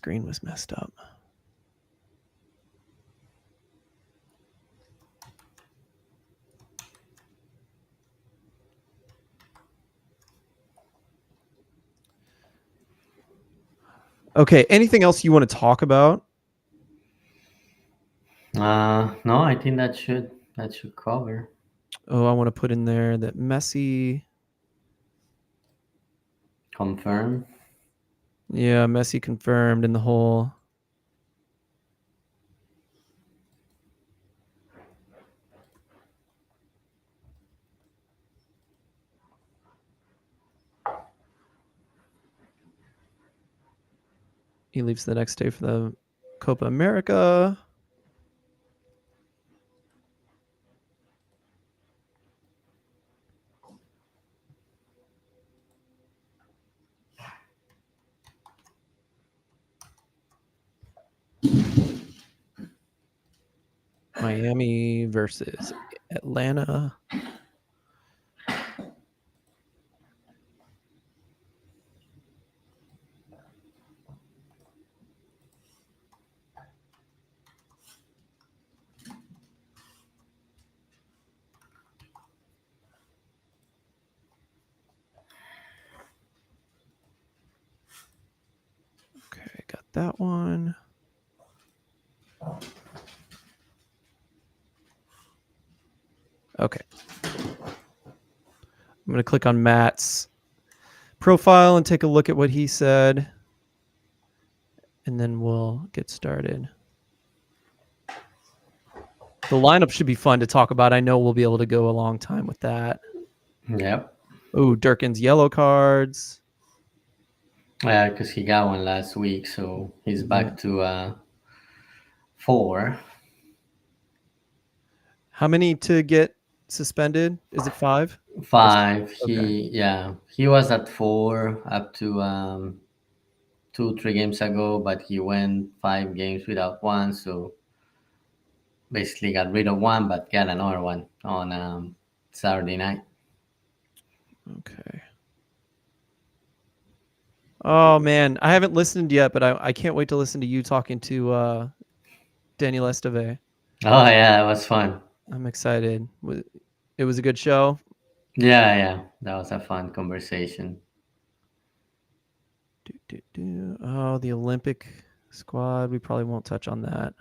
screen was messed up. Okay, anything else you want to talk about? No, I think that should cover. Oh, I want to put in there that Messi. Confirm. Yeah, Messi confirmed in the whole. He leaves the next day for the Copa America. Miami versus Atlanta. Okay, got that one. Okay. I'm going to click on Matt's profile and take a look at what he said. And then we'll get started. The lineup should be fun to talk about. I know we'll be able to go a long time with that. Yep. Oh, Durkin's yellow cards. Yeah, because he got one last week, so he's back to 4. How many to get suspended? Is it 5? 5. Okay. He was at 4 up to 2-3 games ago, but he went 5 games without one, so basically got rid of one, but got another one on Saturday night. Okay. Oh man, I haven't listened yet, but I can't wait to listen to you talking to Daniel Esteve. Oh yeah, it was fun. I'm excited. It was a good show. Yeah, that was a fun conversation. Oh, the Olympic squad. We probably won't touch on that.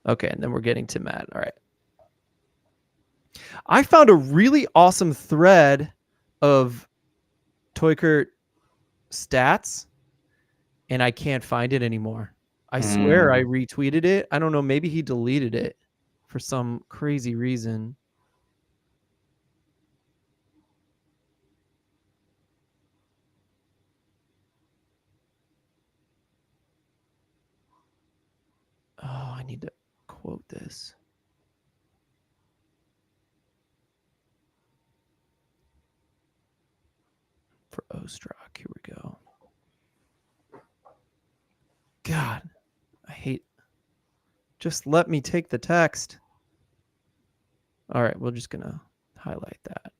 Okay, and then we're getting to Matt. All right. I found a really awesome thread of Toykert stats, and I can't find it anymore. I swear I retweeted it. I don't know. Maybe he deleted it for some crazy reason. Oh, I need to quote this. For Ostrak, here we go. God, I hate. Just let me take the text. All right, we're just going to highlight that.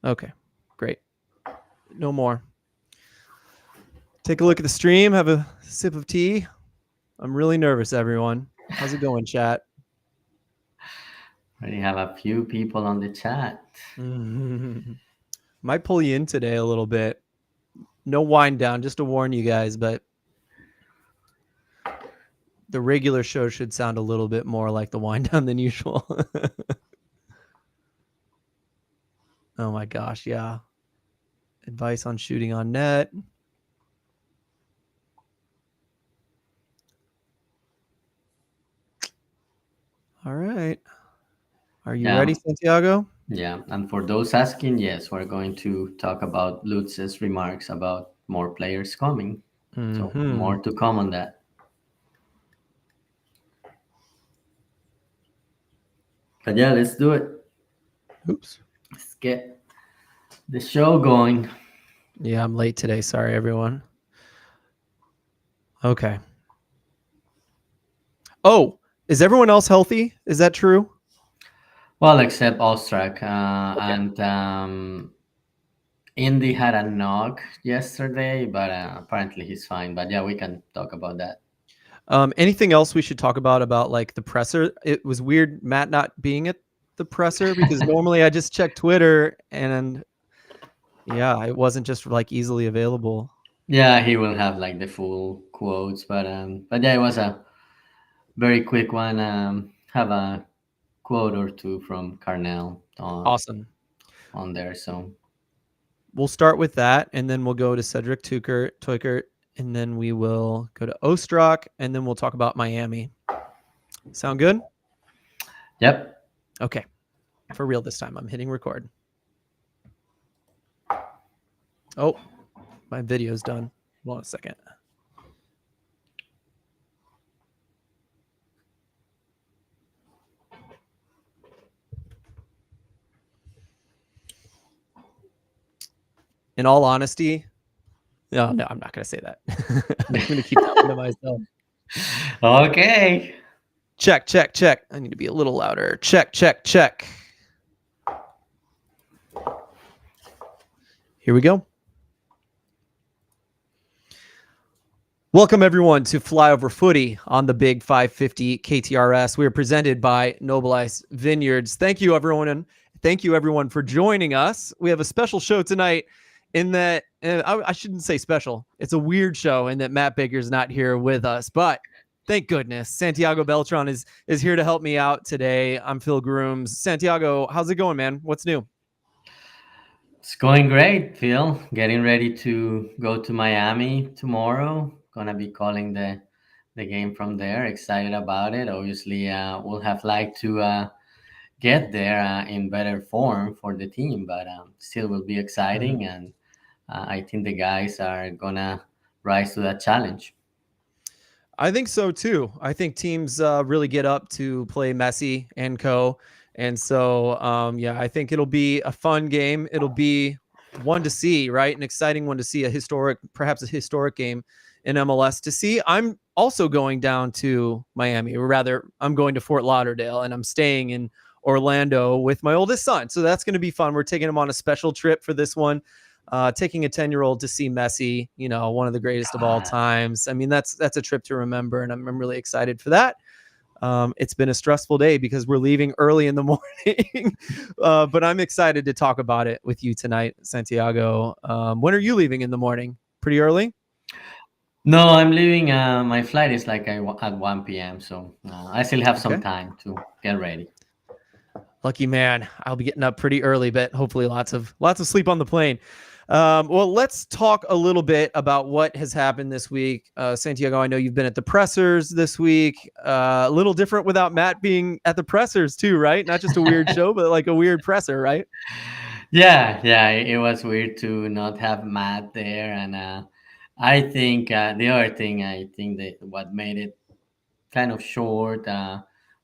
Okay, great. No more. Take a look at the stream. Have a sip of tea. I'm really nervous, everyone. How's it going, chat? Already have a few people on the chat. Might pull you in today a little bit. No wind down, just to warn you guys, but the regular show should sound a little bit more like the wind down than usual. Oh my gosh, yeah. Advice on shooting on net. All right. Are you ready, Santiago? Yeah, and for those asking, yes, we're going to talk about Lutz's remarks about more players coming. So more to come on that. But yeah, let's do it. Oops. Let's get the show going. Yeah, I'm late today. Sorry, everyone. Okay. Oh, is everyone else healthy? Is that true? Well, except Ostrak, Okay. and Indy had a knock yesterday, but apparently he's fine. But yeah, we can talk about that. Anything else we should talk about like the presser? It was weird Matt not being at the presser because normally I just check Twitter and yeah, it wasn't just like easily available. Yeah, he will have like the full quotes, but yeah, it was a very quick one. Have a quote or two from Carnell Awesome. on there. So We'll start with that, and then we'll go to Cedric Teukert, and then we will go to Ostrak, and then we'll talk about Miami. Sound good? yep. Okay. For real this time. I'm hitting record. Oh, my video's done. Hold on a second. In all honesty, no, I'm not going to say that. I'm going to keep that one to myself. Okay. Check. I need to be a little louder. Check. Here we go. Welcome, everyone, to Flyover Footy on the Big 550 KTRS. We are presented by Noble Ice Vineyards. Thank you, everyone, and thank you, everyone, for joining us. We have a special show tonight in that, I shouldn't say special. It's a weird show in that Matt Baker's not here with us, but thank goodness Santiago Beltran is here to help me out today. I'm Phil Grooms. Santiago, how's it going, man? What's new? It's going great, Phil. Getting ready to go to Miami tomorrow. Gonna be calling the game from there. Excited about it. Obviously, we'll have liked to get there in better form for the team, but still will be exciting. And I think the guys are gonna rise to that challenge. I think so too. I think teams really get up to play Messi and co. And so, yeah, I think it'll be a fun game. It'll be one to see, right? An exciting one to see, perhaps a historic game in MLS to see. I'm also going down to Miami, or rather, I'm going to Fort Lauderdale, and I'm staying in Orlando with my oldest son. So that's going to be fun. We're taking him on a special trip for this one. Taking a 10-year-old to see Messi, one of the greatest of all times. I mean, that's a trip to remember, and I'm really excited for that. It's been a stressful day because we're leaving early in the morning, but I'm excited to talk about it with you tonight, Santiago. When are you leaving in the morning? Pretty early? No, I'm leaving. My flight is like at 1 p.m., so I still have some Okay. time to get ready. Lucky man. I'll be getting up pretty early, but hopefully lots of sleep on the plane. Well, let's talk a little bit about what has happened this week. Santiago, I know you've been at the pressers this week. A little different without Matt being at the pressers too, right? Not just a weird show, but like a weird presser, right? Yeah. It was weird to not have Matt there, and I think the other thing I think that what made it kind of short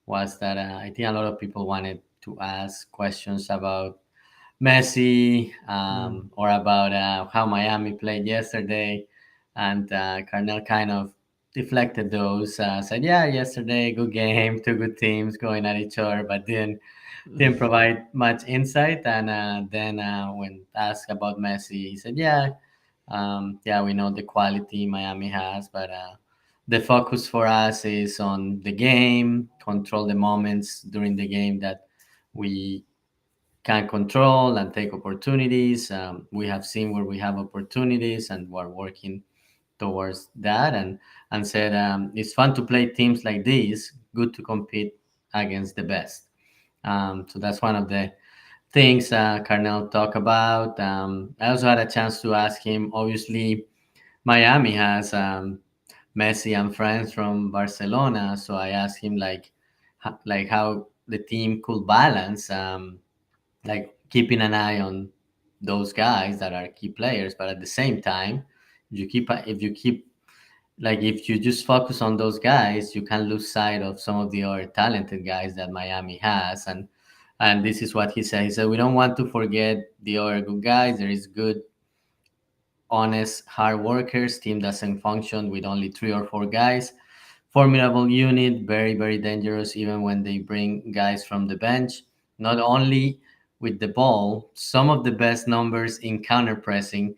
was that I think a lot of people wanted to ask questions about Messi or about how Miami played yesterday, and Carnell kind of deflected those. Said, "Yeah, yesterday, good game, two good teams going at each other," but didn't provide much insight. And then when asked about Messi, he said, "Yeah, we know the quality Miami has, but the focus for us is on the game, control the moments during the game that we can control and take opportunities. We have seen where we have opportunities, and we're working towards that." And said it's fun to play teams like these. Good to compete against the best. So that's one of the things Carnell talked about. I also had a chance to ask him. Obviously, Miami has Messi and friends from Barcelona, so I asked him like how the team could balance like keeping an eye on those guys that are key players, but at the same time, if you just focus on those guys, you can lose sight of some of the other talented guys that Miami has. And this is what he said. He said we don't want to forget the other good guys. There is good, honest, hard workers. Team doesn't function with only 3 or 4 guys. Formidable unit, very dangerous even when they bring guys from the bench. not only with the ball, some of the best numbers in counter pressing,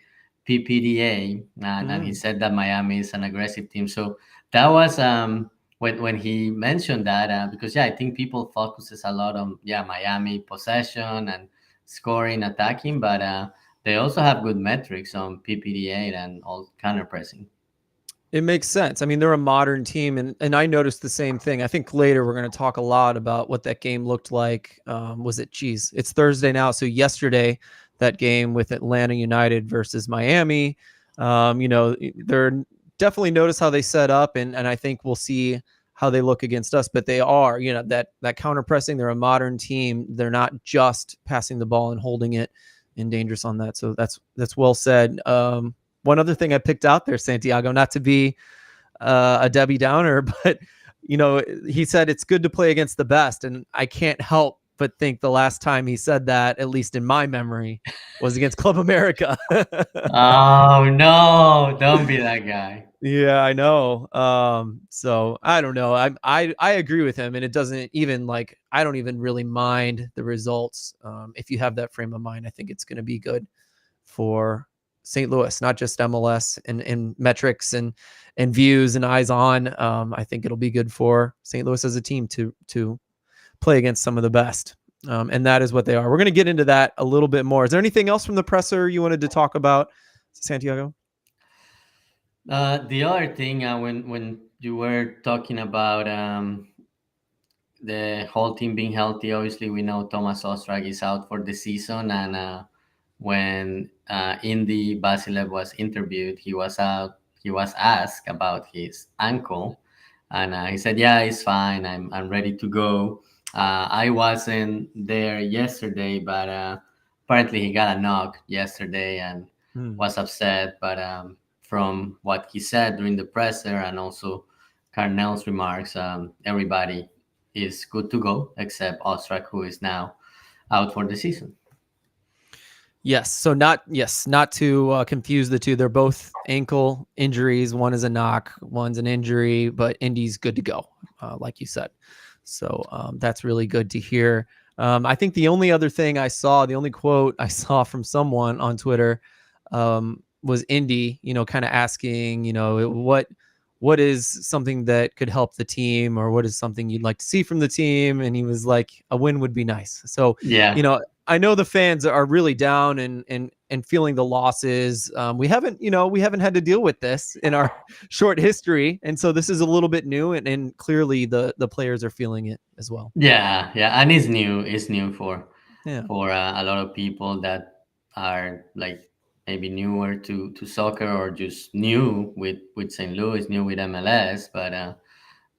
PPDA, and he Mm. said that Miami is an aggressive team. So that was when he mentioned that because I think people focuses a lot on Miami possession and scoring, attacking, but they also have good metrics on PPDA and all counter pressing. It makes sense. I mean, they're a modern team, and I noticed the same thing. I think later we're going to talk a lot about what that game looked like. Was it? Geez, it's Thursday now, so yesterday that game with Atlanta United versus Miami. They're definitely notice how they set up, and I think we'll see how they look against us. But they are, that counter pressing. They're a modern team. They're not just passing the ball and holding it and dangerous on that. So that's well said. One other thing I picked out there, Santiago, not to be a Debbie Downer, but he said it's good to play against the best, and I can't help but think the last time he said that, at least in my memory, was against Club America. Oh no! Don't be that guy. Yeah, I know. So I don't know. I agree with him, and it doesn't even I don't even really mind the results. If you have that frame of mind, I think it's going to be good for St. Louis, not just MLS and metrics and views and eyes on. I think it'll be good for St. Louis as a team to play against some of the best. And that is what they are. We're going to get into that a little bit more. Is there anything else from the presser you wanted to talk about, Santiago? The other thing, when you were talking about the whole team being healthy, obviously we know Thomas Ostrak is out for the season, and when Indy Basilev was interviewed, he was out. He was asked about his ankle, and he said, "Yeah, it's fine. I'm ready to go." I wasn't there yesterday, but apparently he got a knock yesterday and was upset. But from what he said during the presser and also Carnell's remarks, everybody is good to go except Ostrak, who is now out for the season. Yes. So not to confuse the two. They're both ankle injuries. One is a knock, one's an injury, but Indy's good to go, like you said. So that's really good to hear. I think the only other thing the only quote I saw from someone on Twitter was Indy, kind of asking, what is something that could help the team, or what is something you'd like to see from the team? And he was like, a win would be nice. So, yeah, I know the fans are really down and feeling the losses. We haven't had to deal with this in our short history. And so this is a little bit new, and clearly the players are feeling it as well. yeah, and it's new. It's new for Yeah. a lot of people that are like maybe newer to soccer or just new with St. Louis, new with MLS. But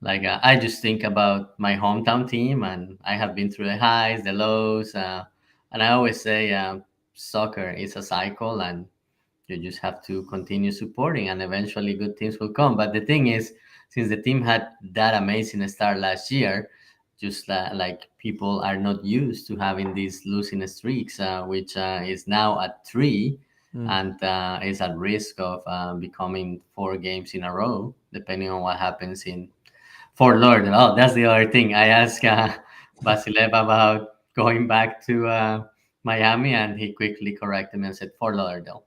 I just think about my hometown team, and I have been through the highs, the lows, and I always say soccer is a cycle, and you just have to continue supporting, and eventually good teams will come. But the thing is, since the team had that amazing start last year, just like people are not used to having these losing streaks, which is now at 3 and is at risk of becoming 4 games in a row, depending on what happens in Fort Lauderdale. Oh, that's the other thing. I asked Basilev about going back to Miami, and he quickly corrected me and said Fort Lauderdale.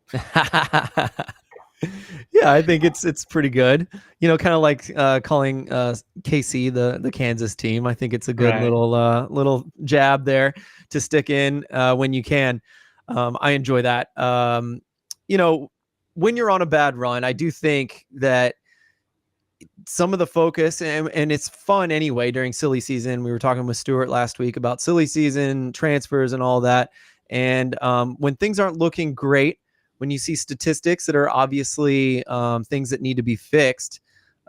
Yeah, I think it's pretty good. Kind of like calling KC the Kansas team. I think it's a good Right. little jab there to stick in when you can. I enjoy that. When you're on a bad run, I do think that some of the focus, and it's fun anyway during silly season. We were talking with Stuart last week about silly season transfers and all that. And when things aren't looking great, when you see statistics that are obviously things that need to be fixed,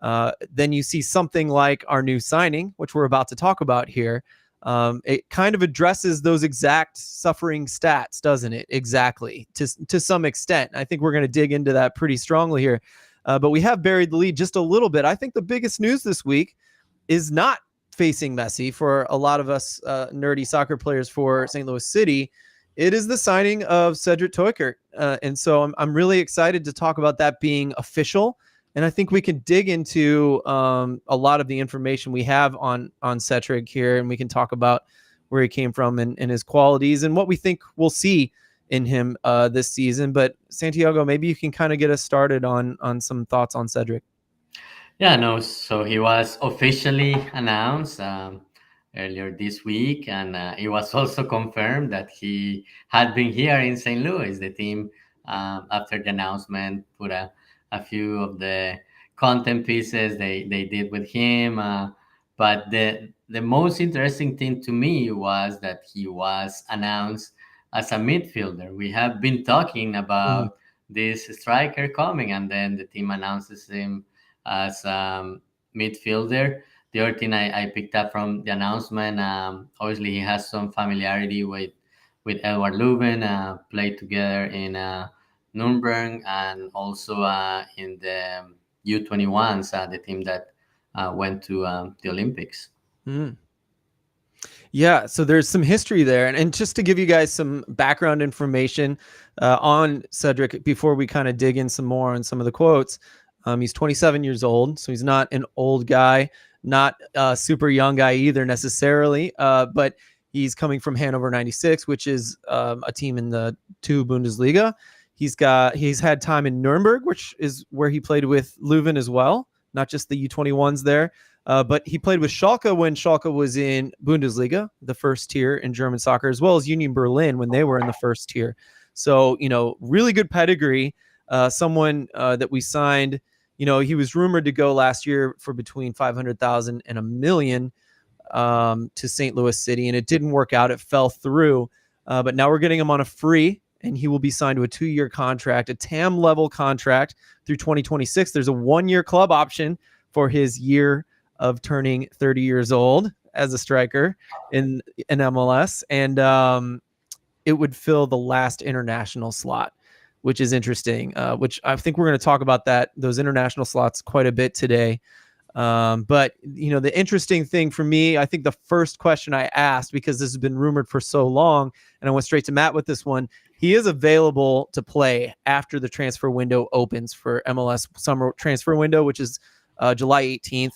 then you see something like our new signing, which we're about to talk about here. It kind of addresses those exact suffering stats, doesn't it? Exactly, to some extent. I think we're going to dig into that pretty strongly here. But we have buried the lead just a little bit. I think the biggest news this week is not facing Messi for a lot of us nerdy soccer players for St. Louis City. It is the signing of Cedric Teuchert. And so I'm really excited to talk about that being official. And I think we can dig into a lot of the information we have on Cedric here, and we can talk about where he came from and his qualities and what we think we'll see in him this season. But Santiago, maybe you can kind of get us started on some thoughts on Cedric. Yeah, no. So he was officially announced earlier this week, and it was also confirmed that he had been here in St. Louis. The team, after the announcement, put a few of the content pieces they did with him. But the most interesting thing to me was that he was announced as a midfielder. We have been talking Mm. about this striker coming, and then the team announces him as midfielder. The other thing I picked up from the announcement, obviously he has some familiarity with Edward Leuven, played together in Nuremberg and also in the U21s, the team that went to the Olympics. Mm. Yeah, so there's some history there. And just to give you guys some background information on Cedric before we kind of dig in some more on some of the quotes, he's 27 years old, so he's not an old guy, not a super young guy either necessarily, but he's coming from Hannover 96, which is a team in the 2 Bundesliga. He's had time in Nuremberg, which is where he played with Leuven as well, not just the U21s there. But he played with Schalke when Schalke was in Bundesliga, the first tier in German soccer, as well as Union Berlin when they were in the first tier. So, really good pedigree. Someone that we signed, he was rumored to go last year for between 500,000 and $1 million to St. Louis City, and it didn't work out. It fell through. But now we're getting him on a free, and he will be signed to a 2-year contract, a TAM level contract through 2026. There's a 1-year club option for his year of turning 30 years old as a striker in MLS. And it would fill the last international slot, which is interesting, which I think we're going to talk about those international slots quite a bit today. But the interesting thing for me, I think the first question I asked, because this has been rumored for so long, and I went straight to Matt with this one, he is available to play after the transfer window opens for MLS summer transfer window, which is July 18th.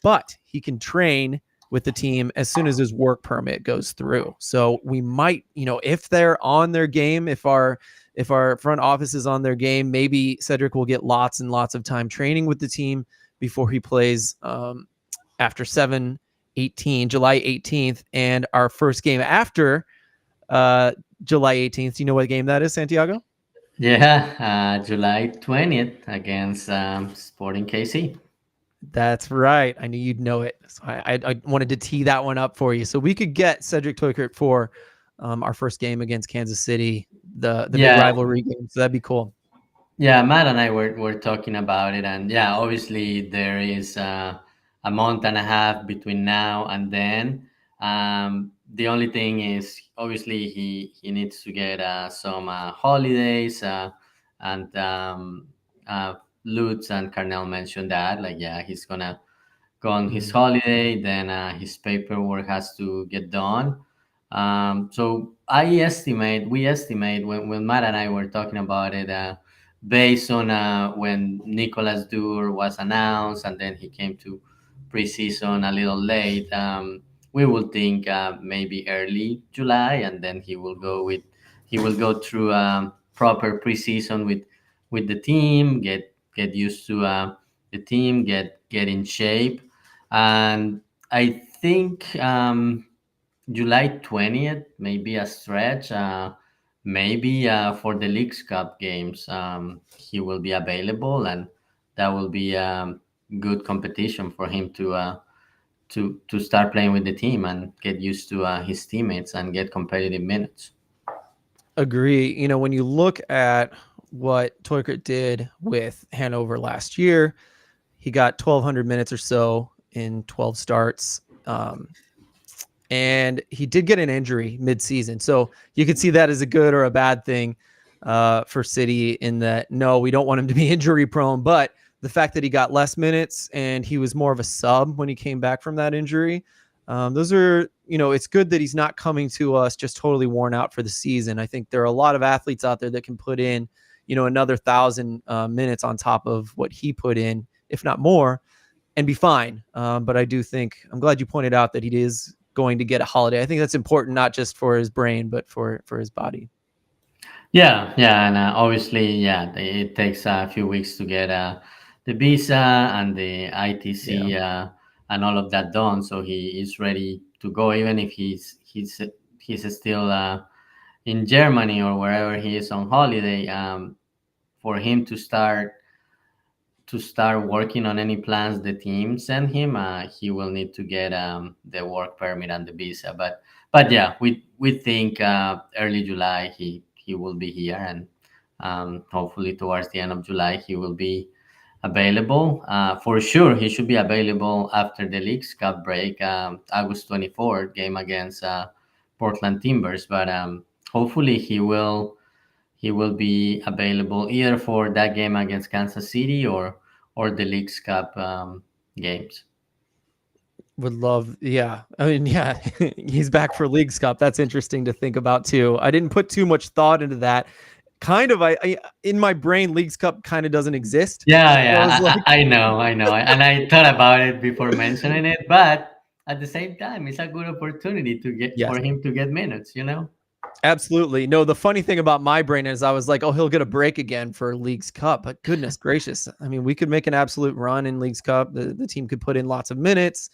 But he can train with the team as soon as his work permit goes through. So we might, if they're on their game, if our front office is on their game, maybe Cedric will get lots and lots of time training with the team before he plays after July 18th. And our first game after July 18th, do you know what game that is, Santiago? Yeah, July 20th against Sporting KC. That's right. I knew you'd know it. So I wanted to tee that one up for you. So we could get Cedric Teuchert for our first game against Kansas City, the big rivalry game. So that'd be cool. Yeah, Matt and I were talking about it. And yeah, obviously there is a month and a half between now and then. The only thing is, obviously, he needs to get some holidays. And Lutz and Carnell mentioned that, like, yeah, he's gonna go on his holiday, then his paperwork has to get done. So we estimate when Matt and I were talking about it, based on when Nicolas Dur was announced, and then he came to preseason a little late. We will think maybe early July, and then he will go through proper preseason with the team, get used to the team, get in shape, and I think July 20th may be a stretch. Maybe for the Leagues Cup games, he will be available, and that will be good competition for him to start playing with the team and get used to his teammates and get competitive minutes. Agree. When you look at what Teuchert did with Hanover last year, he got 1,200 minutes or so in 12 starts. And he did get an injury mid-season. So you could see that as a good or a bad thing for City, in that, no, we don't want him to be injury prone, but the fact that he got less minutes and he was more of a sub when he came back from that injury, those are, it's good that he's not coming to us just totally worn out for the season. I think there are a lot of athletes out there that can put in, another 1,000 minutes on top of what he put in, if not more, and be fine. But I do think, I'm glad you pointed out that he is going to get a holiday. I think that's important, not just for his brain, but for his body. Yeah, yeah, and obviously, yeah, it takes a few weeks to get the visa and the ITC and all of that done, so he is ready to go, even if he's still in Germany or wherever he is on holiday. For him to start working on any plans the team send him, he will need to get the work permit and the visa. But yeah, we think early July he will be here, and hopefully towards the end of July he will be available. For sure, he should be available after the Leagues Cup break, August 24th game against Portland Timbers. But hopefully he will be available either for that game against Kansas City or the Leagues Cup games. Would love, yeah. I mean, yeah, he's back for Leagues Cup. That's interesting to think about too. I didn't put too much thought into that. Kind of, I in my brain, Leagues Cup kind of doesn't exist. Yeah, So I was yeah, like, I know, and I thought about it before mentioning it, but at the same time, it's a good opportunity to get yes, for him to get minutes. You know. absolutely. No, the funny thing about my brain is I was like, oh, he'll get a break again for Leagues Cup. But goodness gracious, I mean, we could make an absolute run in Leagues Cup. The team could put in lots of minutes.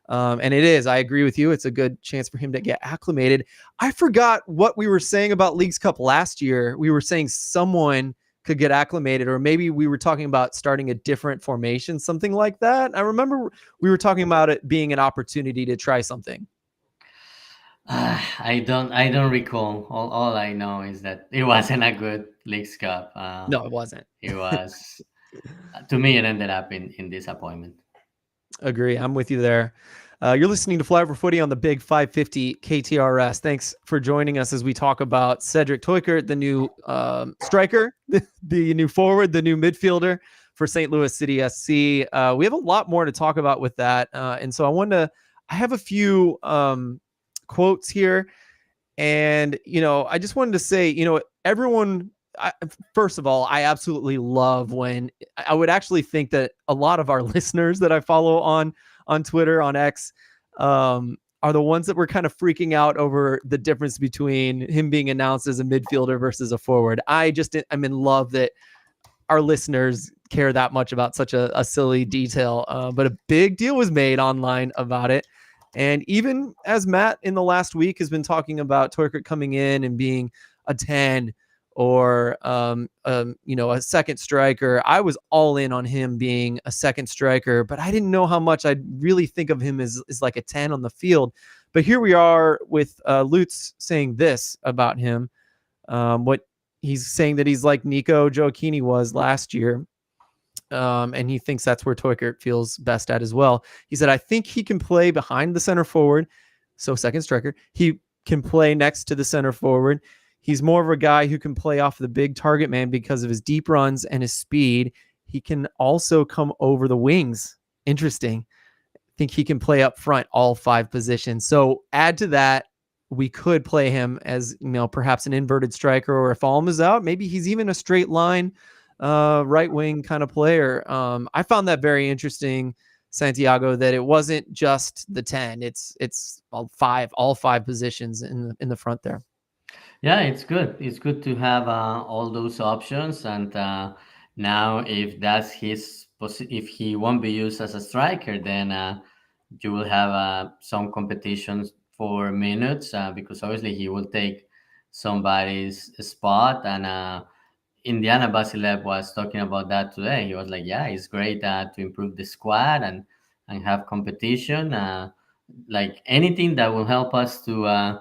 And it is, I agree with you. It's a good chance for him to get acclimated. I forgot what we were saying about Leagues Cup last year. We were saying someone could get acclimated, or maybe we were talking about starting a different formation, something like that. I remember we were talking about it being an opportunity to try something. I don't recall. All I know is that it wasn't a good Leagues Cup. No, it wasn't. It was to me it ended up in disappointment. Agree. I'm with you there. You're listening to Fly for Footy on the Big 550 KTRS. Thanks for joining us as we talk about Cedric Teuchert, the new striker, the new forward, the new midfielder for St. Louis City SC. We have a lot more to talk about with that. And so I have a few quotes here. And, I just wanted to say, everyone, first of all, I absolutely love when I would actually think that a lot of our listeners that I follow on Twitter, on X, are the ones that were kind of freaking out over the difference between him being announced as a midfielder versus a forward. I'm in love that our listeners care that much about such a silly detail. But a big deal was made online about it. And even as Matt in the last week has been talking about Teuchert coming in and being a 10 or, a second striker, I was all in on him being a second striker, but I didn't know how much I'd really think of him as like a 10 on the field. But here we are with Lutz saying this about him. What he's saying, that he's like Nico Gioacchini was last year. And he thinks that's where Teuchert feels best at as well. He said, I think he can play behind the center forward, so second striker. He can play next to the center forward. He's more of a guy who can play off the big target man because of his deep runs and his speed. He can also come over the wings. Interesting. I think he can play up front, all 5 positions. So add to that, we could play him as, perhaps an inverted striker, or if Alm is out, maybe he's even a straight line right wing kind of player. I found that very interesting, Santiago, that it wasn't just the 10. It's all 5 positions in the front there. Yeah, it's good. It's good to have all those options, and now if that's if he won't be used as a striker, then you will have some competitions for minutes, because obviously he will take somebody's spot. And Indiana Basilev was talking about that today. He was like, "Yeah, it's great to improve the squad and have competition. Like anything that will help us to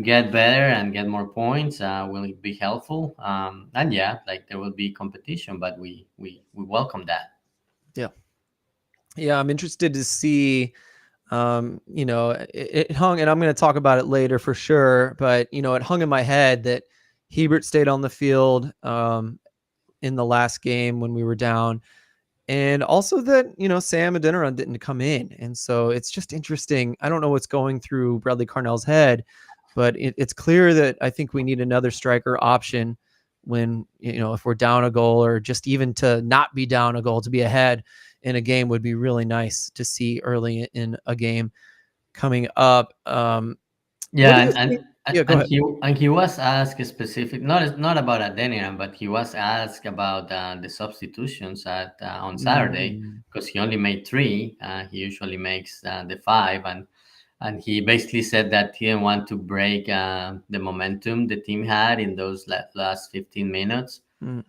get better and get more points will be helpful. And yeah, like there will be competition, but we welcome that." Yeah, I'm interested to see. It hung, and I'm going to talk about it later for sure, but it hung in my head that Hebert stayed on the field in the last game when we were down, and also that Sam Adeniran didn't come in. And so it's just interesting. I don't know what's going through Bradley Carnell's head, but it's clear that I think we need another striker option when if we're down a goal, or just even to not be down a goal, to be ahead in a game would be really nice to see early in a game. coming up. What Yeah, do you think? Yeah, go ahead. and he was asked specific, not about Adeniran, but he was asked about the substitutions at on Saturday, Mm, because he only made three. He usually makes the five, and he basically said that he didn't want to break the momentum the team had in those last 15 minutes. mm.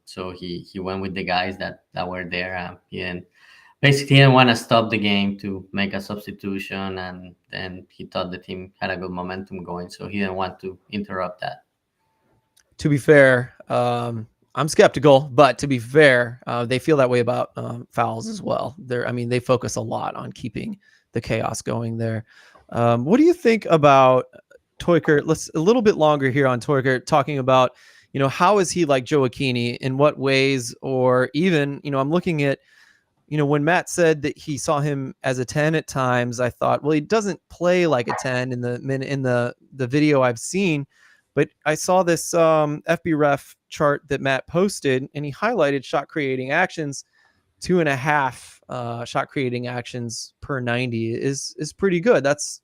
So he went with the guys that were there. He didn't Basically, he didn't want to stop the game to make a substitution, and then he thought the team had a good momentum going, so he didn't want to interrupt that. To be fair, I'm skeptical, but to be fair, they feel that way about fouls as well. I mean, they focus a lot on keeping the chaos going there. What do you think about Toiker? Let's a little bit longer here on Toiker, talking about, how is he like Joe Aquini? In what ways? Or even, I'm looking at, when Matt said that he saw him as a 10 at times, I thought, well, he doesn't play like a 10 in the video I've seen, but I saw this FB ref chart that Matt posted, and he highlighted shot creating actions. 2.5 shot creating actions per 90 is pretty good. That's,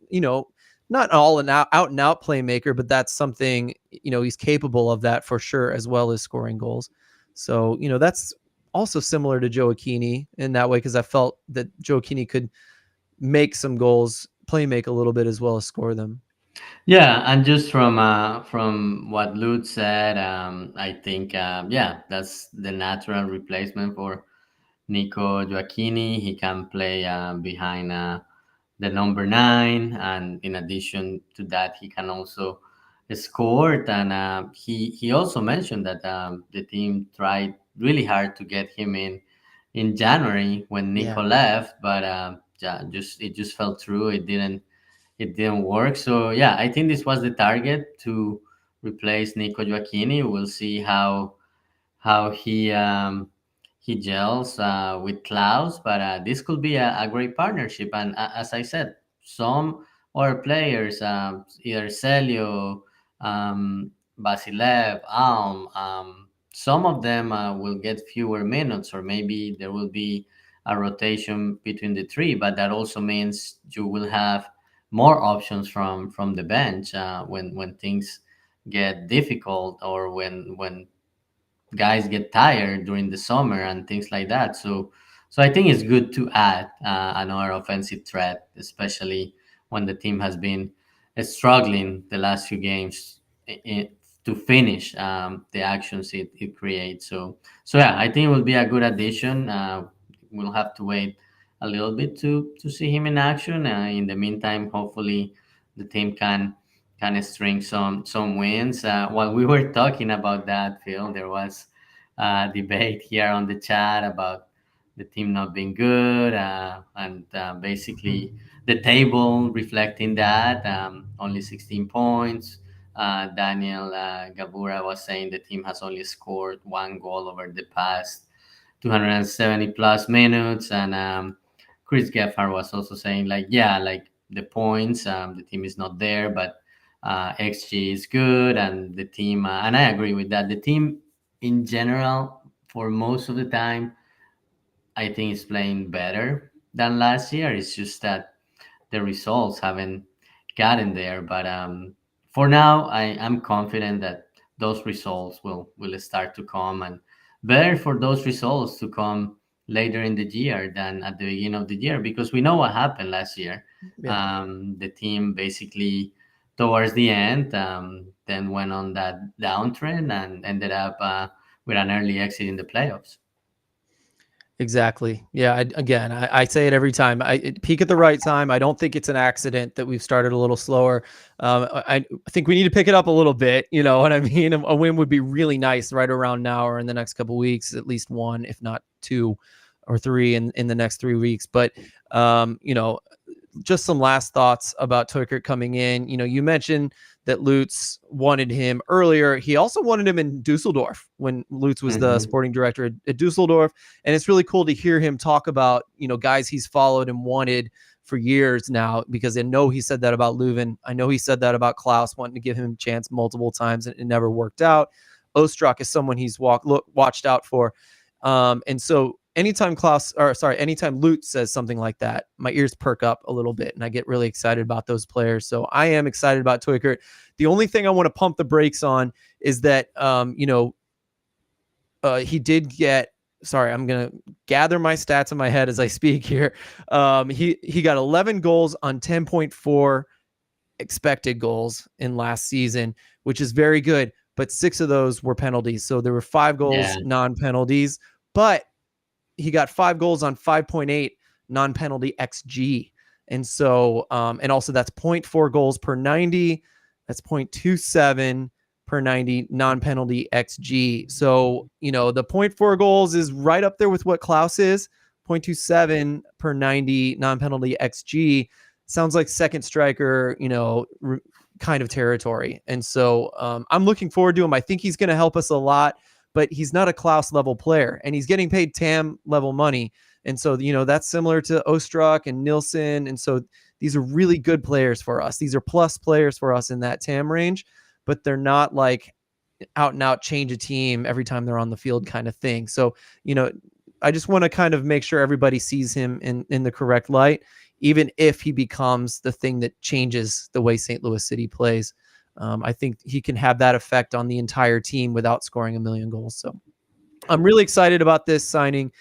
not all an out and out playmaker, but that's something, he's capable of that for sure, as well as scoring goals. So, that's also similar to Joe Aquini in that way, because I felt that Joe Aquini could make some goals, play make a little bit, as well as score them. Yeah, and just from what Lutz said, I think yeah, that's the natural replacement for Nico Gioacchini. He can play behind the number nine, and in addition to that, he can also score. And he also mentioned that the team tried really hard to get him in January when Yeah. Nico left, but yeah, it just fell through. It didn't work. So yeah, I think this was the target, to replace Nico Gioacchini. We'll see how he gels with Klaus, but this could be a great partnership. And as I said, some other players, either Celio, Basilev, Alm, some of them will get fewer minutes, or maybe there will be a rotation between the three. But that also means you will have more options from the bench when things get difficult, or when guys get tired during the summer and things like that. So I think it's good to add another offensive threat, especially when the team has been struggling the last few games to finish the actions it creates. So yeah, I think it will be a good addition. We'll have to wait a little bit to see him in action. In the meantime, hopefully the team can string some wins. While we were talking about that, Phil, there was a debate here on the chat about the team not being good, and basically the table reflecting that. Only 16 points. Daniel Gabura was saying the team has only scored one goal over the past 270 plus minutes, and Chris Geffard was also saying, like, yeah, like the points, the team is not there, but XG is good, and the team, and I agree with that. The team in general, for most of the time, I think is playing better than last year. It's just that the results haven't gotten there. But for now, I'm confident that those results will start to come, and better for those results to come later in the year than at the beginning of the year, because we know what happened last year. Yeah. The team basically towards the end then went on that downtrend and ended up with an early exit in the playoffs. Exactly. Yeah. Again, I say it every time. Peak at the right time. I don't think it's an accident that we've started a little slower. I think we need to pick it up a little bit. You know what I mean? A win would be really nice right around now, or in the next couple of weeks, at least one, if not two or three in the next 3 weeks. But, just some last thoughts about Toikert coming in. You mentioned that Lutz wanted him earlier. He also wanted him in Dusseldorf when Lutz was the sporting director at Dusseldorf. And it's really cool to hear him talk about, guys he's followed and wanted for years now, because I know he said that about Leuven. I know he said that about Klaus, wanting to give him a chance multiple times, and it never worked out. Ostrak is someone he's watched out for. And so anytime anytime Lute says something like that, my ears perk up a little bit and I get really excited about those players. So I am excited about Toykert. The only thing I want to pump the brakes on is that, he did get, sorry, I'm going to gather my stats in my head as I speak here. He got 11 goals on 10.4 expected goals in last season, which is very good, but 6 of those were penalties. So there were 5 goals, non-penalties, but he got 5 goals on 5.8 non-penalty XG. And so, and also that's 0.4 goals per 90. That's 0.27 per 90 non-penalty XG. So, the 0.4 goals is right up there with what Klaus is. 0.27 per 90 non-penalty XG sounds like second striker, kind of territory. And so I'm looking forward to him. I think he's going to help us a lot, but he's not a Klaus level player and he's getting paid TAM level money. And so, that's similar to Ostrak and Nilsson. And so these are really good players for us. These are plus players for us in that TAM range, but they're not like out and out change a team every time they're on the field kind of thing. So, I just want to kind of make sure everybody sees him in the correct light, even if he becomes the thing that changes the way St. Louis City plays. I think he can have that effect on the entire team without scoring 1 million goals. So I'm really excited about this signing.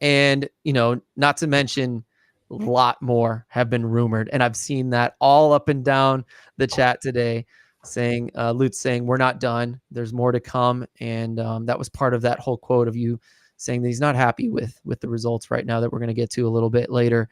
And, not to mention a lot more have been rumored. And I've seen that all up and down the chat today saying, Lute's saying, we're not done. There's more to come. And that was part of that whole quote of you saying that he's not happy with the results right now that we're going to get to a little bit later.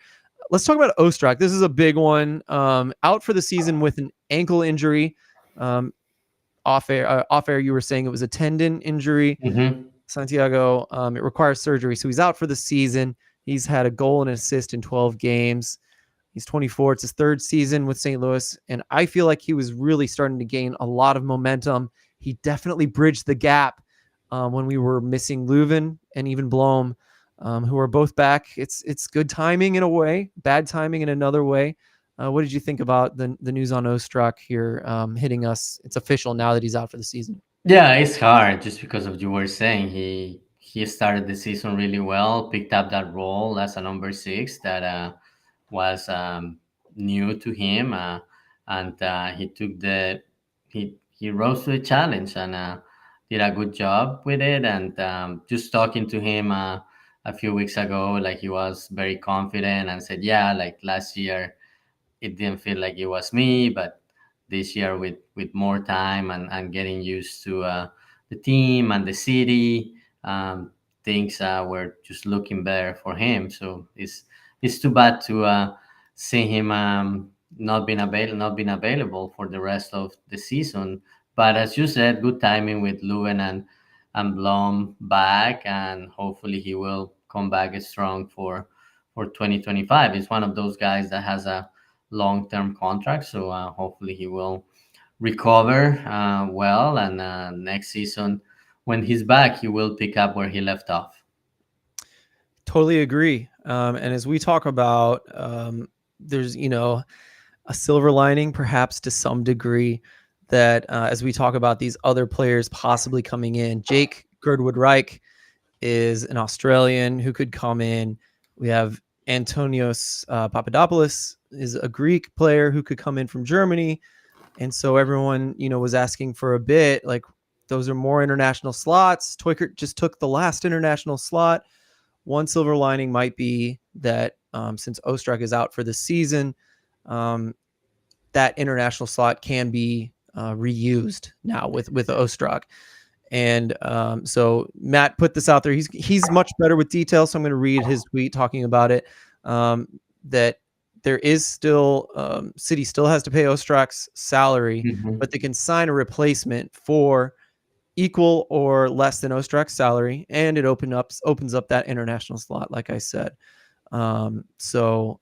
Let's talk about Ostrak. This is a big one. Out for the season with an ankle injury. Off air, you were saying it was a tendon injury. Mm-hmm. Santiago, it requires surgery. So he's out for the season. He's had a goal and an assist in 12 games. He's 24. It's his 3rd season with St. Louis. And I feel like he was really starting to gain a lot of momentum. He definitely bridged the gap when we were missing Leuven and even Blom, who are both back. It's good timing in a way, bad timing in another way. What did you think about the news on Ostrak here hitting us? It's official now that he's out for the season. Yeah, it's hard just because of you were saying he started the season really well, picked up that role as a number 6 that was new to him, and he took he rose to the challenge and did a good job with it. And just talking to him a few weeks ago, like he was very confident and said, yeah, like last year it didn't feel like it was me, but this year with more time and getting used to the team and the city, things were just looking better for him. So it's too bad to see him not being available for the rest of the season. But as you said, good timing with Leuven and Blom back, and hopefully he will come back strong for 2025. He's one of those guys that has a long-term contract, so hopefully he will recover well, and next season when he's back he will pick up where he left off. Totally agree. And as we talk about, there's a silver lining perhaps to some degree that as we talk about these other players possibly coming in, Jake Girdwood-Reich is an Australian who could come in. We have Antonios Papadopoulos is a Greek player who could come in from Germany. And so everyone, was asking for a bit, like those are more international slots. Toykert just took the last international slot. One silver lining might be that since Ostrak is out for the season, that international slot can be reused now with Ostrak. And so Matt put this out there. He's much better with details. So I'm going to read his tweet talking about it. That there is still City still has to pay Ostrak's salary, but they can sign a replacement for equal or less than Ostrak's salary, and it opens up that international slot, like I said. So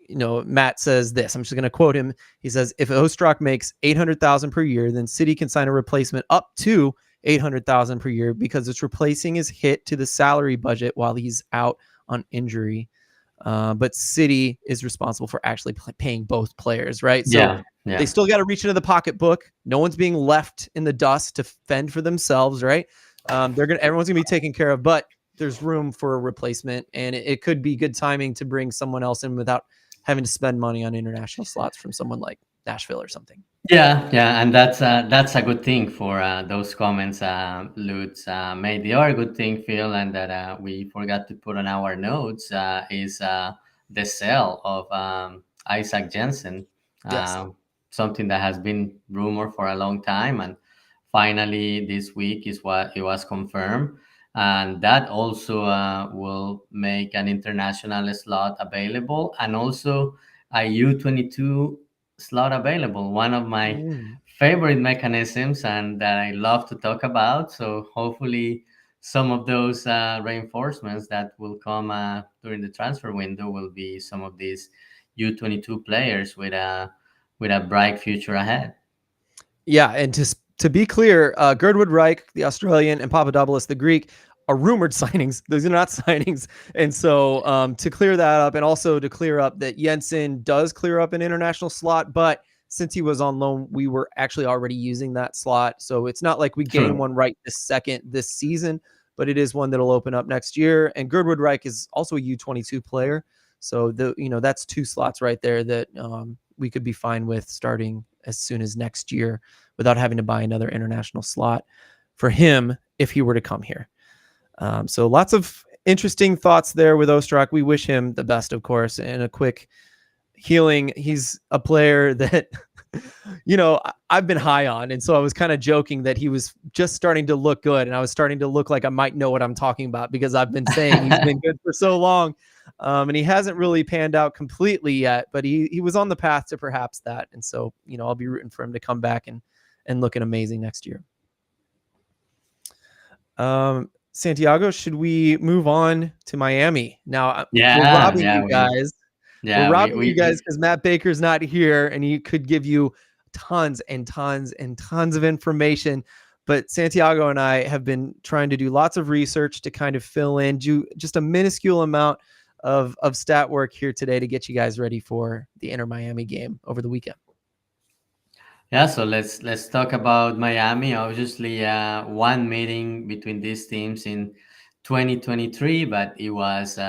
Matt says this. I'm just going to quote him. He says, "If Ostrak makes $800,000 per year, then City can sign a replacement up to $800,000 per year because it's replacing his hit to the salary budget while he's out on injury. But City is responsible for actually paying both players, right? So they still got to reach into the pocketbook. No one's being left in the dust to fend for themselves, right? Everyone's gonna be taken care of, but there's room for a replacement, and it could be good timing to bring someone else in without having to spend money on international slots from someone like Nashville or something. Yeah, yeah, and that's a good thing for those comments Lutz made. The other good thing, Phil, and that we forgot to put on our notes is the sale of Isaac Jensen, Yes. something that has been rumored for a long time, and finally this week is what it was confirmed, and that also will make an international slot available, and also a U22 slot available. One of my Mm. favorite mechanisms and that I love to talk about. So hopefully, some of those reinforcements that will come during the transfer window will be some of these U22 players with a bright future ahead. Yeah, and to be clear, Girdwood Reich, the Australian, and Papadopoulos, the Greek, are rumored signings. Those are not signings. And so to clear that up, and also to clear up that Jensen does clear up an international slot, but since he was on loan, we were actually already using that slot. So it's not like we gain True. one right this season, but it is one that'll open up next year. And Girdwood Reich is also a U22 player. So that's two slots right there that we could be fine with starting as soon as next year without having to buy another international slot for him if he were to come here. So lots of interesting thoughts there with Ostrak. We wish him the best, of course, and a quick healing. He's a player that, I've been high on. And so I was kind of joking that he was just starting to look good. And I was starting to look like I might know what I'm talking about because I've been saying he's been good for so long. And he hasn't really panned out completely yet, but he was on the path to perhaps that. And so, I'll be rooting for him to come back and looking amazing next year. Santiago, should we move on to Miami? Now, we're robbing you guys. We're robbing you guys because Matt Baker's not here and he could give you tons and tons and tons of information. But Santiago and I have been trying to do lots of research to kind of fill in, do just a minuscule amount of stat work here today to get you guys ready for the Inter Miami game over the weekend. Yeah, so let's talk about Miami. Obviously, one meeting between these teams in 2023, but it was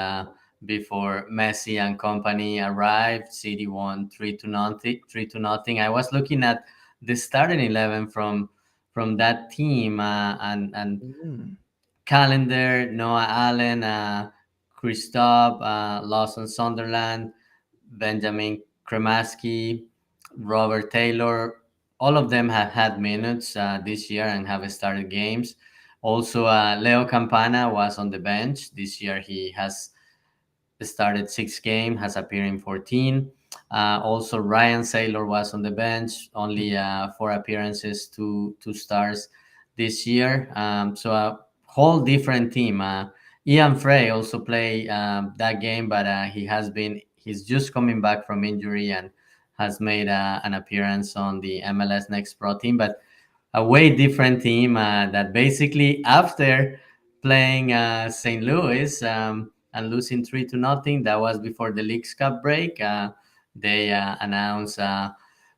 before Messi and company arrived. City won 3-0. 3-0. I was looking at the starting 11 from that team, and calendar: Noah Allen, Kristaps, Lawson Sunderland, Benjamin Kremaski, Robert Taylor. All of them have had minutes this year and have started games. Also, Leo Campana was on the bench. This year he has started 6 games, has appeared in 14. Also, Ryan Saylor was on the bench, only 4 appearances, two stars this year. So a whole different team. Ian Frey also played that game, but he's just coming back from injury and has made an appearance on the MLS Next Pro team. But a way different team that basically after playing St. Louis and losing 3-0, that was before the Leagues Cup break. They announced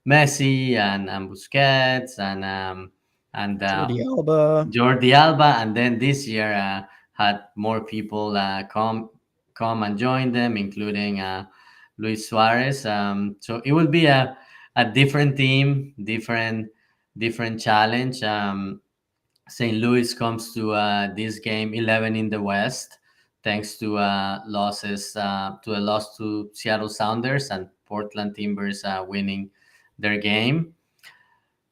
Messi and Busquets and Jordi Alba, and then this year had more people come and join them, including Luis Suarez. So it will be a different team, different challenge. St. Louis comes to this game 11 in the West, thanks to losses to a loss to Seattle Sounders and Portland Timbers winning their game.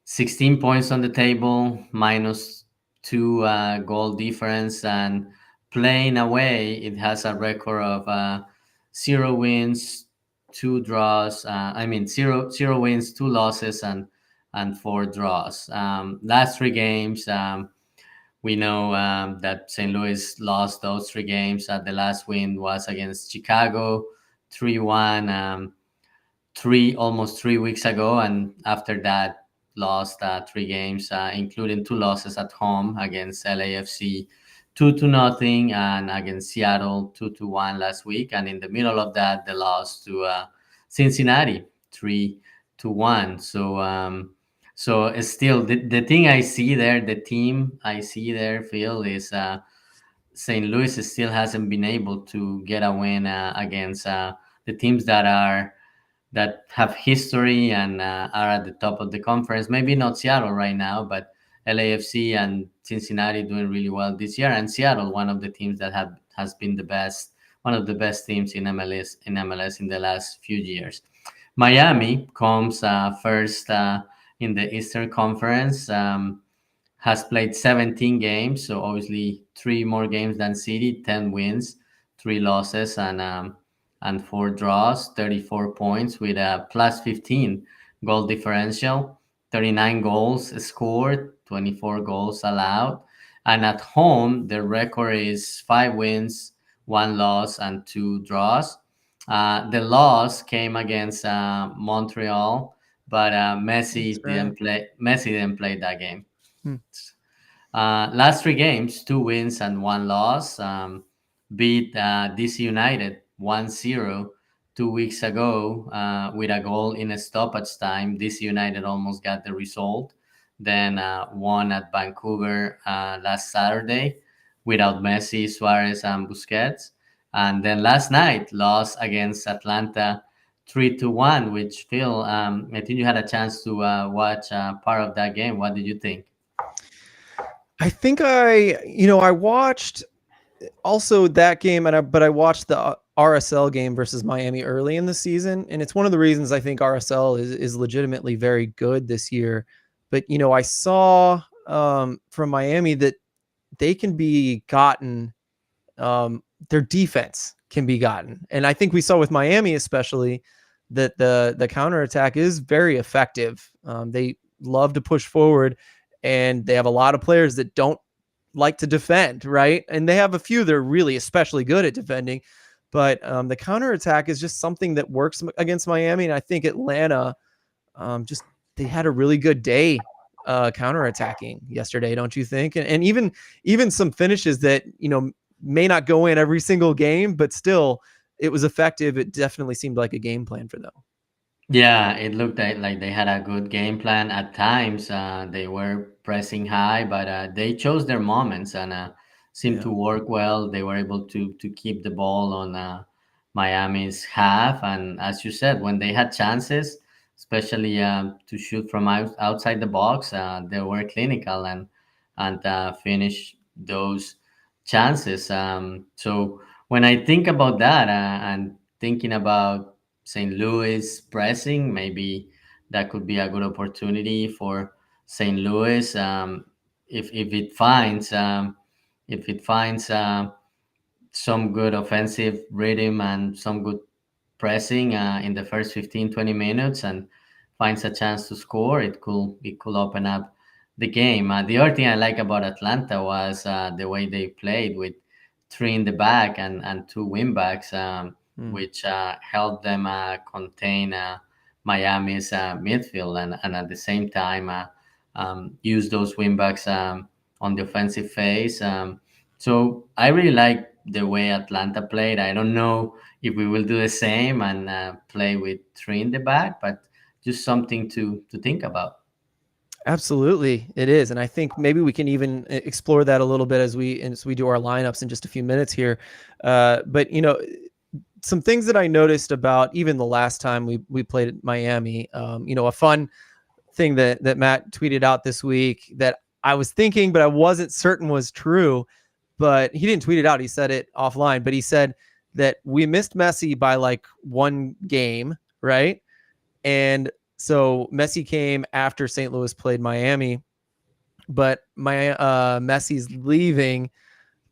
16 points on the table, -2 goal difference, and playing away, it has a record of 0 wins, 2 draws. Zero wins, 2 losses, and 4 draws. Last 3 games, we know that St. Louis lost those 3 games. The last win was against Chicago, 3-1, almost 3 weeks ago, and after that lost 3 games, including 2 losses at home against LAFC, 2-0, and against Seattle, 2-1 last week. And in the middle of that, the loss to Cincinnati, 3-1. So it's still the thing I see there, the team I see there, Phil, is St. Louis still hasn't been able to get a win against the teams that have history and are at the top of the conference. Maybe not Seattle right now, but LAFC and Cincinnati doing really well this year, and Seattle, one of the teams that has been one of the best teams in MLS in the last few years. Miami comes first in the Eastern Conference. Has played 17 games, so obviously three more games than City, 10 wins, three losses, and four draws, 34 points with a plus 15 goal differential, 39 goals scored, 24 goals allowed. And at home, the record is 5 wins, one loss, and two draws. The loss came against Montreal, but That's right. Messi didn't play that game. Hmm. Last three games, 2 wins and one loss. Beat DC United 1-0 2 weeks ago with a goal in a stoppage time. DC United almost got the result. Then won at Vancouver last Saturday without Messi, Suarez, and Busquets. And then last night, lost against Atlanta 3-1, which Phil, I think you had a chance to watch part of that game. What did you think? I think I watched also that game, but I watched the RSL game versus Miami early in the season, and it's one of the reasons I think RSL is legitimately very good this year. But I saw from Miami that they can be gotten. Their defense can be gotten, and I think we saw with Miami especially that the counterattack is very effective. They love to push forward, and they have a lot of players that don't like to defend, right? And they have a few that are really especially good at defending, but the counterattack is just something that works against Miami. And I think Atlanta just they had a really good day counterattacking yesterday, don't you think? And even some finishes that may not go in every single game, but still it was effective. It definitely seemed like a game plan for them. Yeah, it looked like they had a good game plan. At times, they were pressing high, but they chose their moments and seemed Yeah. to work well. They were able to keep the ball on Miami's half, and as you said, when they had chances, especially to shoot from outside the box, they were clinical and finished those chances. So when I think about that and thinking about St. Louis pressing, maybe that could be a good opportunity for St. Louis if it finds some good offensive rhythm and some good pressing in the first 15-20 minutes and finds a chance to score. It could open up the game. The other thing I like about Atlanta was the way they played with three in the back and two wingbacks, Mm. which helped them contain Miami's midfield and at the same time use those wingbacks on the offensive phase. So I really like the way Atlanta played. I don't know if we will do the same and play with three in the back, but just something to think about. Absolutely, it is, and I think maybe we can even explore that a little bit as we do our lineups in just a few minutes here. But some things that I noticed about even the last time we played at Miami. A fun thing that Matt tweeted out this week that I was thinking, but I wasn't certain was true. But he didn't tweet it out; he said it offline. But he said that we missed Messi by like one game, right? And so Messi came after St. Louis played Miami, but Messi's leaving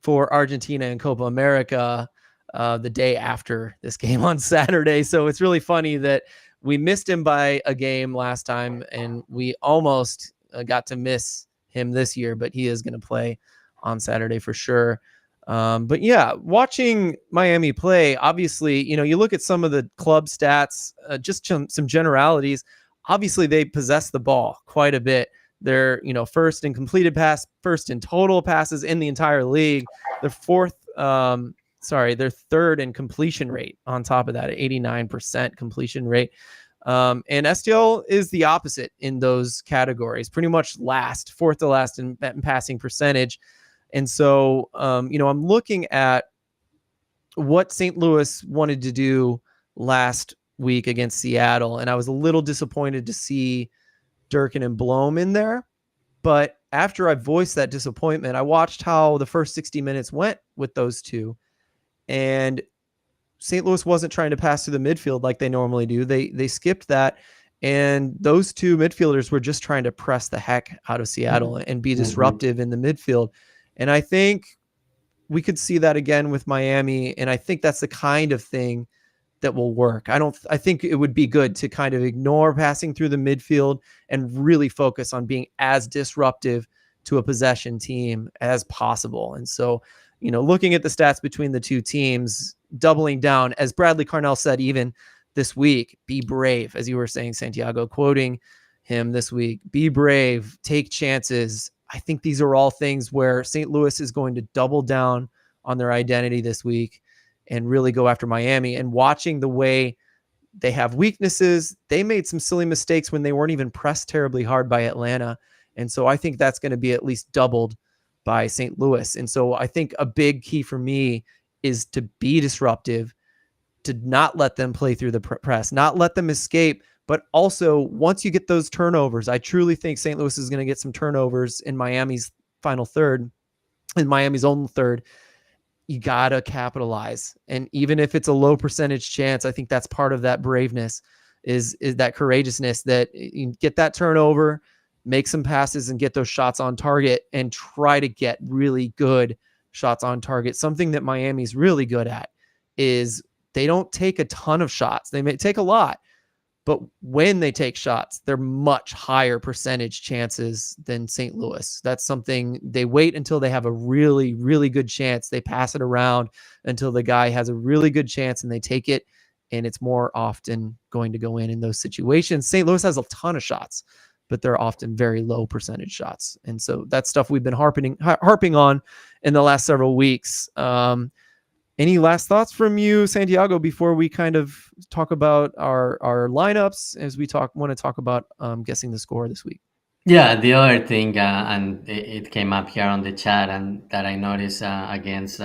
for Argentina and Copa America the day after this game on Saturday. So it's really funny that we missed him by a game last time, and we almost got to miss him this year, but he is going to play on Saturday for sure. But yeah, watching Miami play, obviously, you look at some of the club stats, just some generalities. Obviously, they possess the ball quite a bit. They're, first in completed pass, first in total passes in the entire league. They're they're third in completion rate on top of that, 89% completion rate. And STL is the opposite in those categories, pretty much fourth to last in passing percentage. And so, I'm looking at what St. Louis wanted to do last week against Seattle, and I was a little disappointed to see Durkin and Blom in there. But after I voiced that disappointment, I watched how the first 60 minutes went with those two. And St. Louis wasn't trying to pass through the midfield like they normally do. They skipped that. And those two midfielders were just trying to press the heck out of Seattle and be disruptive in the midfield. And I think we could see that again with Miami. And I think that's the kind of thing that will work. I think it would be good to kind of ignore passing through the midfield and really focus on being as disruptive to a possession team as possible. And so, looking at the stats between the two teams, doubling down, as Bradley Carnell said, even this week, be brave, as you were saying, Santiago, quoting him this week, be brave, take chances. I think these are all things where St. Louis is going to double down on their identity this week and really go after Miami. And watching the way they have weaknesses, they made some silly mistakes when they weren't even pressed terribly hard by Atlanta. And so I think that's going to be at least doubled by St. Louis. And so I think a big key for me is to be disruptive, to not let them play through the press, not let them escape. But also, once you get those turnovers, I truly think St. Louis is going to get some turnovers in Miami's final third, in Miami's own third. You got to capitalize. And even if it's a low percentage chance, I think that's part of that braveness is that courageousness that you get that turnover, make some passes and get those shots on target and try to get really good shots on target. Something that Miami's really good at is they don't take a ton of shots. They may take a lot, but when they take shots, they're much higher percentage chances than St. Louis. That's something they wait until they have a really, really good chance. They pass it around until the guy has a really good chance and they take it. And it's more often going to go in those situations. St. Louis has a ton of shots, but they're often very low percentage shots. And so that's stuff we've been harping on in the last several weeks. Any last thoughts from you, Santiago, before we kind of talk about our lineups as we want to talk about guessing the score this week? Yeah, the other thing, and it came up here on the chat, and that I noticed against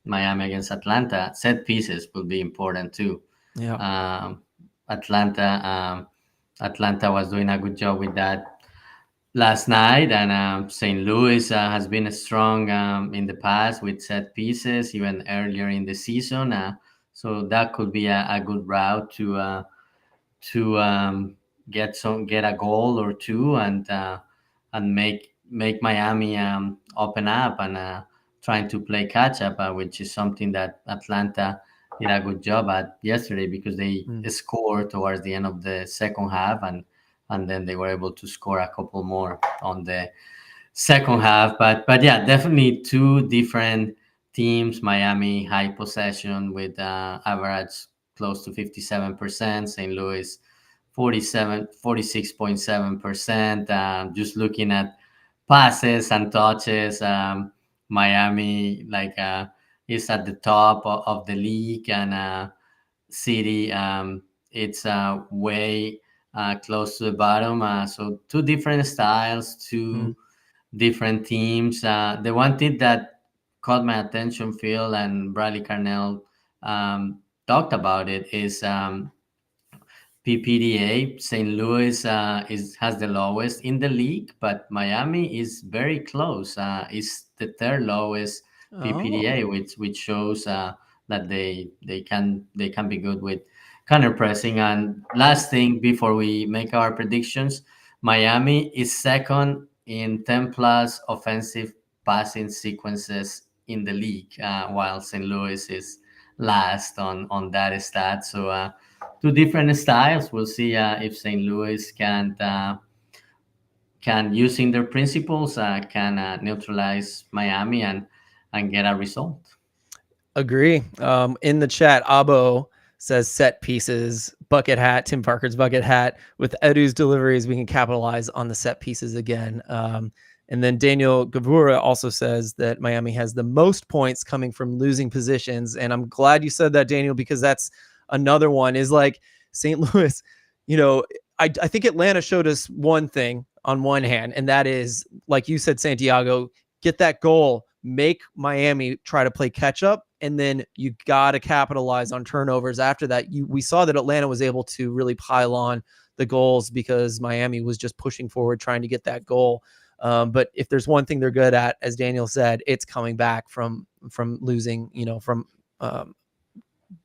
Miami against Atlanta, set pieces will be important too. Yeah, Atlanta was doing a good job with that last night, and St. Louis has been strong in the past with set pieces, even earlier in the season. So that could be a good route to get a goal or two and make Miami open up and trying to play catch up, which is something that Atlanta did a good job at yesterday because they scored towards the end of the second half and then they were able to score a couple more on the second half. But yeah, definitely two different teams. Miami high possession with average close to 57%. St. Louis 46.7%. Just looking at passes and touches, Miami is at the top of the league, and City it's way close to the bottom. So two different styles, two different teams. The one thing that caught my attention, Phil, and Bradley Carnell talked about it is PPDA. St. Louis has the lowest in the league, but Miami is very close. Is the third lowest PPDA, which shows that they can be good with counter pressing. And last thing before we make our predictions, Miami is second in 10 plus offensive passing sequences in the league, while St. Louis is last on that stat. So two different styles. We'll see if St. Louis can using their principles can neutralize Miami and get a result. Agree. In the chat, Abo says set pieces, bucket hat, Tim Parker's bucket hat. With Edu's deliveries, we can capitalize on the set pieces again. And then Daniel Gavura also says that Miami has the most points coming from losing positions. And I'm glad you said that, Daniel, because that's another one is like St. Louis. I think Atlanta showed us one thing on one hand, and that is, like you said, Santiago, get that goal, make Miami try to play catch up, and then you got to capitalize on turnovers after that. We saw that Atlanta was able to really pile on the goals because Miami was just pushing forward trying to get that goal. But if there's one thing they're good at, as Daniel said, it's coming back from losing, from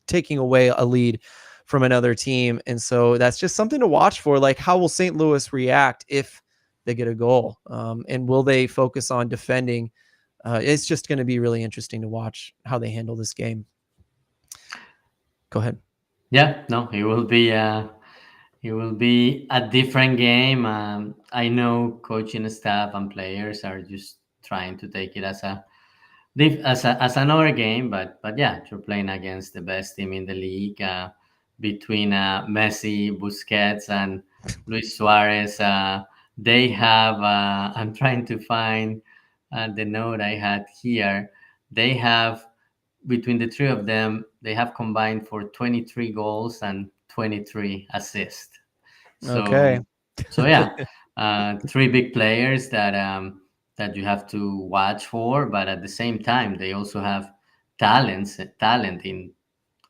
taking away a lead from another team. And so that's just something to watch for. Like, how will St. Louis react if they get a goal? And will they focus on defending? It's just going to be really interesting to watch how they handle this game. Go ahead. Yeah, no, it will be a different game. I know coaching staff and players are just trying to take it as another game, but yeah, you're playing against the best team in the league. Between Messi, Busquets, and Luis Suarez, they have. I'm trying to find the note I had here. They have, between the three of them, they have combined for 23 goals and 23 assists. Okay. So yeah, three big players that you have to watch for, but at the same time, they also have talent in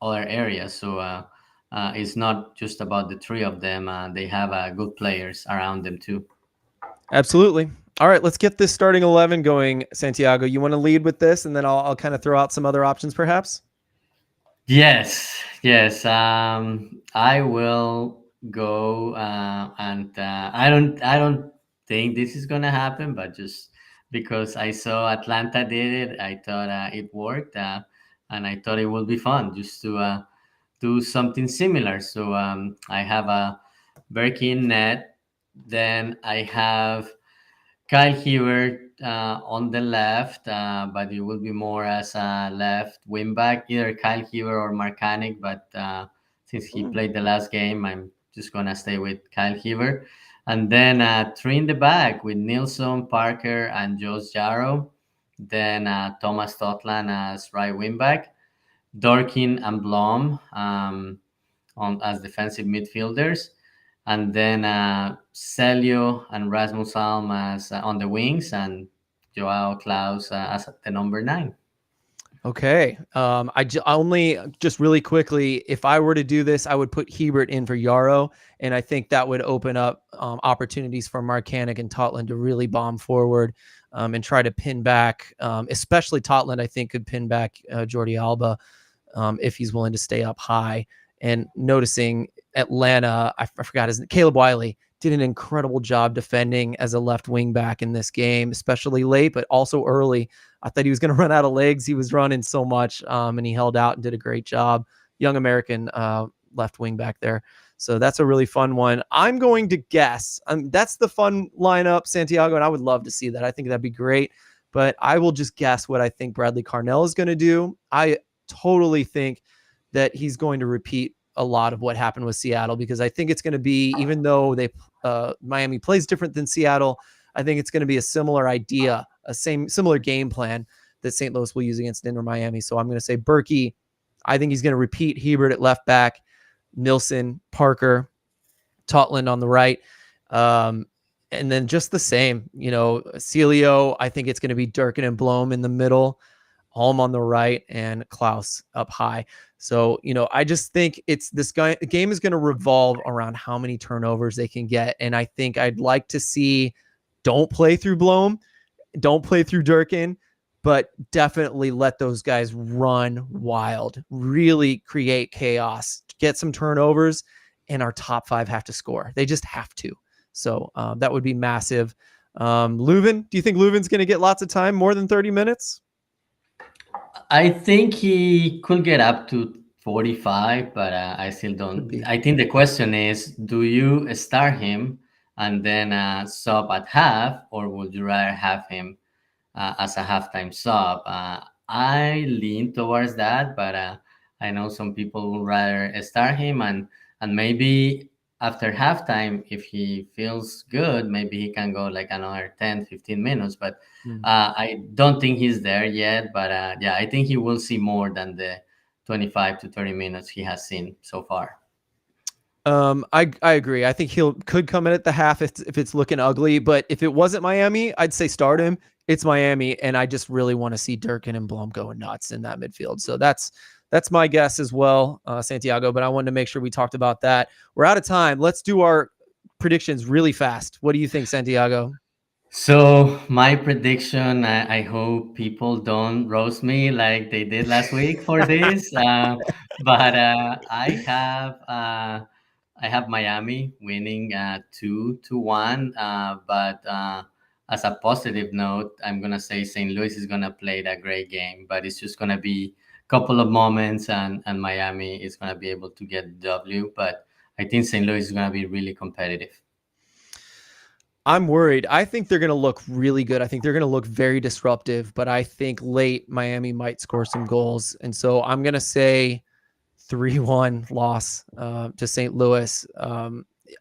other areas. So it's not just about the three of them. They have good players around them too. Absolutely. All right, let's get this starting 11 going, Santiago. You want to lead with this, and then I'll kind of throw out some other options, perhaps? Yes. I will go, and I don't think this is gonna happen, but just because I saw Atlanta did it, I thought it worked, and I thought it would be fun just to do something similar. So I have a Berkey net, then I have Kyle Hibbert on the left, but it will be more as a left wing back, either Kyle Hibbert or Marcanic. But since he played the last game, I'm just gonna stay with Kyle Hibbert. And then three in the back with Nilsson, Parker, and Josh Jarrow. Then Thomas Totland as right wing back, Dorkin and Blom on as defensive midfielders, and then Celio and Rasmus Alm as on the wings, and Joao Klaus as the number 9. Okay. I only just really quickly, if I were to do this, I would put Hibbert in for Yarrow, and I think that would open up opportunities for Marcanic and Totland to really bomb forward and try to pin back, especially Totland. I think could pin back Jordi Alba if he's willing to stay up high. And noticing Atlanta, I forgot his name, Caleb Wiley did an incredible job defending as a left wing back in this game, especially late, but also early. I thought he was going to run out of legs. He was running so much, and he held out and did a great job. Young American left wing back there. So that's a really fun one. I'm going to guess. That's the fun lineup, Santiago, and I would love to see that. I think that'd be great. But I will just guess what I think Bradley Carnell is going to do. I totally think that he's going to repeat a lot of what happened with Seattle, because I think it's going to be, even though Miami plays different than Seattle, I think it's going to be a similar idea, similar game plan that St. Louis will use against Inter Miami. So I'm going to say Berkey. I think he's going to repeat Hibbert at left back, Nilsson, Parker, Totland on the right. And then just the same, Celio, I think it's going to be Durkin and Blom in the middle, Holm on the right, and Klaus up high. So, I just think the game is going to revolve around how many turnovers they can get. And I think I'd like to see, don't play through Blom, don't play through Durkin, but definitely let those guys run wild, really create chaos, get some turnovers, and our top 5 have to score. They just have to. So that would be massive. Löwen, do you think Löwen's going to get lots of time, more than 30 minutes? I think he could get up to 45, but I still don't. I think the question is, do you start him and then sub at half, or would you rather have him as a halftime sub? I lean towards that, but I know some people would rather start him and maybe after halftime, if he feels good, maybe he can go like another 10, 15 minutes. But I don't think he's there yet. But yeah, I think he will see more than the 25 to 30 minutes he has seen so far. I agree. I think could come in at the half if it's looking ugly. But if it wasn't Miami, I'd say start him. it's Miami, and I just really want to see Durkin and Blum going nuts in that midfield. So that's my guess as well, Santiago. But I wanted to make sure we talked about that. We're out of time. Let's do our predictions really fast. What do you think, Santiago? So my prediction, I hope people don't roast me like they did last week for this. But I have Miami winning 2-1. But as a positive note, I'm gonna say St. Louis is gonna play that great game, but it's just gonna be a couple of moments, and Miami is gonna be able to get the W. But I think St. Louis is gonna be really competitive. I'm worried. I think they're going to look really good. I think they're going to look very disruptive, but I think late Miami might score some goals. And so I'm going to say 3-1 loss to St. Louis,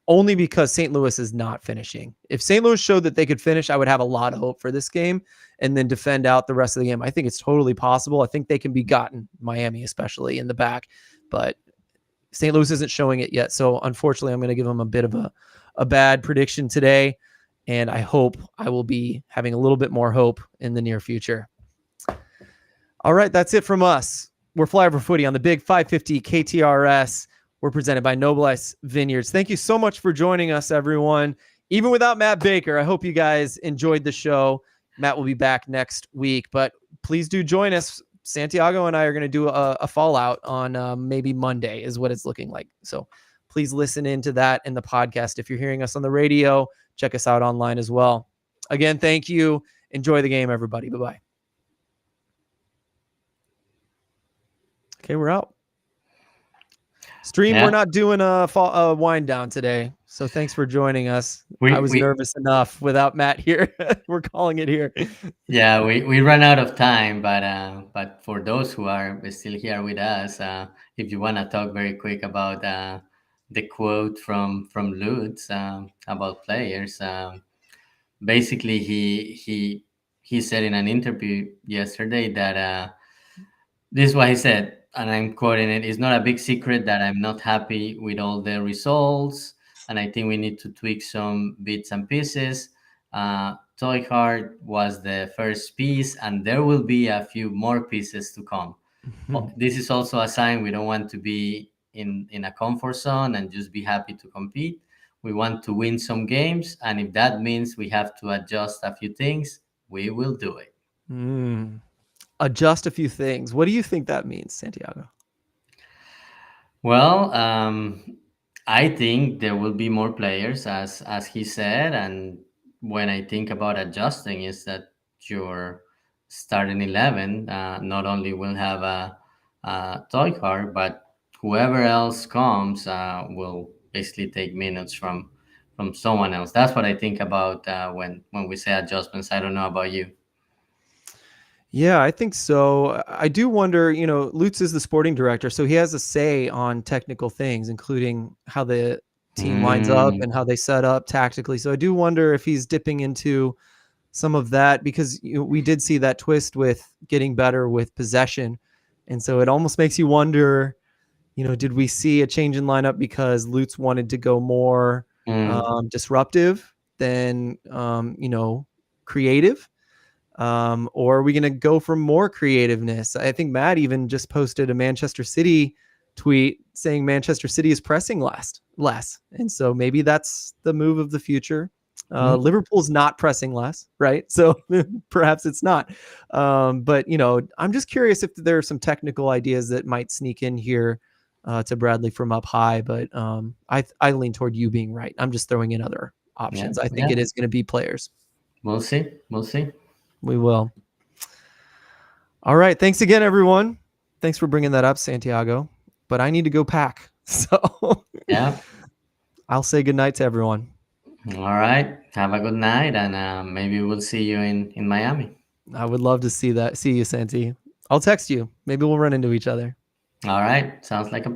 only because St. Louis is not finishing. If St. Louis showed that they could finish, I would have a lot of hope for this game and then defend out the rest of the game. I think it's totally possible. I think they can be gotten, Miami especially, in the back, but St. Louis isn't showing it yet. So unfortunately, I'm going to give them a bit of a bad prediction today. And I hope I will be having a little bit more hope in the near future. All right, that's it from us. We're Flyover Footy on the Big 550 KTRS. We're presented by Noble Ice Vineyards. Thank you so much for joining us, everyone. Even without Matt Baker, I hope you guys enjoyed the show. Matt will be back next week, but please do join us. Santiago and I are going to do a fallout on maybe Monday is what it's looking like. So please listen into that in the podcast. If you're hearing us on the radio, check us out online as well. Again, thank you. Enjoy the game, everybody. Bye-bye. Okay, we're out. Stream, Yeah. we're not doing a wind down today. So thanks for joining us. I was nervous enough without Matt here. We're calling it here. Yeah, we ran out of time, but for those who are still here with us, if you want to talk very quick about the quote from Lutz about players, basically he said in an interview yesterday that this is what he said, and I'm quoting it: "It's not a big secret that I'm not happy with all the results, and I think we need to tweak some bits and pieces. Toy Heart was the first piece, and there will be a few more pieces to come. This is also a sign we don't want to be in a comfort zone and just be happy to compete. We want to win some games, and if that means we have to adjust a few things, we will do it." Adjust a few things. What do you think that means, Santiago? Well, I think there will be more players, as he said, and when I think about adjusting, is that your starting 11 not only will have a toy card, but whoever else comes will basically take minutes from someone else. That's what I think about when we say adjustments. I don't know about you. Yeah, I think so. I do wonder, Lutz is the sporting director, so he has a say on technical things, including how the team lines up and how they set up tactically. So I do wonder if he's dipping into some of that, because we did see that twist with getting better with possession. And so it almost makes you wonder, did we see a change in lineup because Lutz wanted to go more disruptive than, creative? Or are we going to go for more creativeness? I think Matt even just posted a Manchester City tweet saying Manchester City is pressing less. And so maybe that's the move of the future. Liverpool's not pressing less, right? So perhaps it's not. But, I'm just curious if there are some technical ideas that might sneak in here to Bradley from up high. But I lean toward you being right. I'm just throwing in other options. I think it is going to be players. We'll see. We will. All right. Thanks again, everyone. Thanks for bringing that up, Santiago. But I need to go pack. So yeah, I'll say goodnight to everyone. All right. Have a good night, and maybe we'll see you in Miami. I would love to see you, Santi. I'll text you. Maybe we'll run into each other. All right. Sounds like a